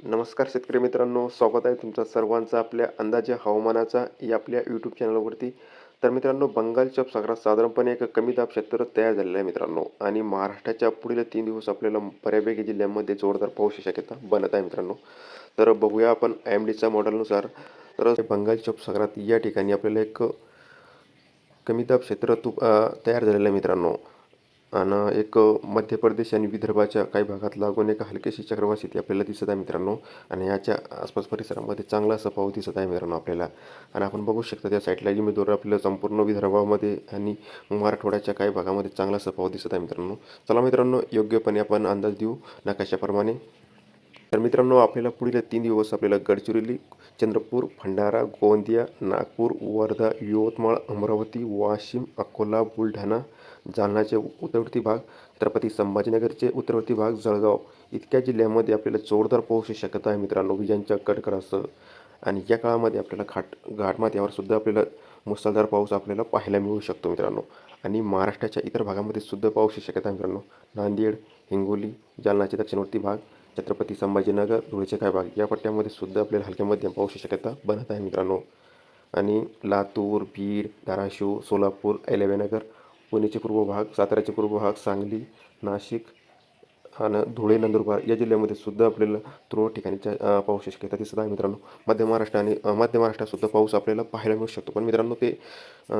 नमस्कार शेतकरी मित्रांनो, स्वागत आहे तुमचं सर्वांचं आपल्या अंदाजे हवामानाचा या आपल्या यूट्यूब चॅनलवरती. तर मित्रांनो, बंगालच्या उपसागरात साधारणपणे एक कमी दाब क्षेत्र तयार झालेलं आहे मित्रांनो, आणि महाराष्ट्राच्या पुढील 3 दिवस आपल्याला बऱ्यापैकी जिल्ह्यांमध्ये जोरदार पावसाची शक्यता बनत आहे मित्रांनो. तर बघूया आपण IMDच्या मॉडेलनुसार. तर बंगालच्या उपसागरात या ठिकाणी आपल्याला एक कमी दाब क्षेत्र तयार झालेलं आहे मित्रांनो. आणि एक मध्य प्रदेश आणि विदर्भाच्या काही भागात लागून एक हलकीशी चक्रवात स्थिती आपल्याला दिसत आहे मित्रांनो. आणि याच्या आसपास परिसरामध्ये चांगला असा पाऊस दिसत आहे मित्रांनो आपल्याला. आणि आपण बघू शकता त्या साईडला लिमिटवर आपल्याला संपूर्ण विदर्भामध्ये आणि मराठवाड्याच्या काही भागामध्ये चांगला असा पाऊस दिसत आहे मित्रांनो. चला मित्रांनो, योग्यपणे आपण अंदाज देऊ नकाशाप्रमाणे. तर मित्रांनो, आपल्याला पुढील 3 दिवस आपल्याला गडचिरोली, चंद्रपूर, भंडारा, गोंदिया, नागपूर, वर्धा, यवतमाळ, अमरावती, वाशिम, अकोला, बुलढाणा, जालन्याचे उत्तरवर्ती भाग, छत्रपती संभाजीनगरचे उत्तरवर्ती भाग, जळगाव इतक्या जिल्ह्यांमध्ये आपल्याला जोरदार पाऊस शक्यता आहे मित्रांनो, विजांच्या कडकडासह. आणि या काळामध्ये आपल्याला घाटमाथ्यावर सुद्धा आपल्याला मुसळधार पाऊस आपल्याला पाहायला मिळू शकतो मित्रांनो. आणि महाराष्ट्राच्या इतर भागामध्ये सुद्धा पाऊस शक्यता आहे मित्रांनो. नांदेड, हिंगोली, जालन्याचे दक्षिणवर्ती भाग, छत्रपती संभाजीनगर, धुळेचे काही भाग या पट्ट्यामध्ये सुद्धा आपल्याला हलक्या मध्यम पावसाची शक्यता बनत आहे मित्रांनो. आणि लातूर, बीड, धाराशिव, सोलापूर, अहिल्यानगर, पुणेचे पूर्व भाग, साताऱ्याचे पूर्व भाग, सांगली, नाशिक आणि धुळे, नंदुरबार या जिल्ह्यामध्ये सुद्धा आपल्याला तुरळक ठिकाणीच्या पावसाची शक्यता दिसत आहे मित्रांनो. मध्य महाराष्ट्र आणि मध्य महाराष्ट्रात सुद्धा पाऊस आपल्याला पाहायला मिळू शकतो, पण मित्रांनो ते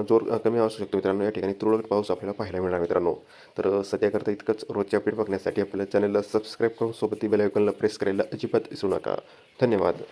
जोर कमी असू शकतो मित्रांनो. या ठिकाणी तुरळक पाऊस आपल्याला पाहायला मिळणार मित्रांनो. तर सध्याकरता इतकंच. रोजचे अपडेट बघण्यासाठी आपल्या चॅनलला सबस्क्राईब करून सोबत बेल आयकॉनला प्रेस करायला अजिबात विसरू नका. धन्यवाद.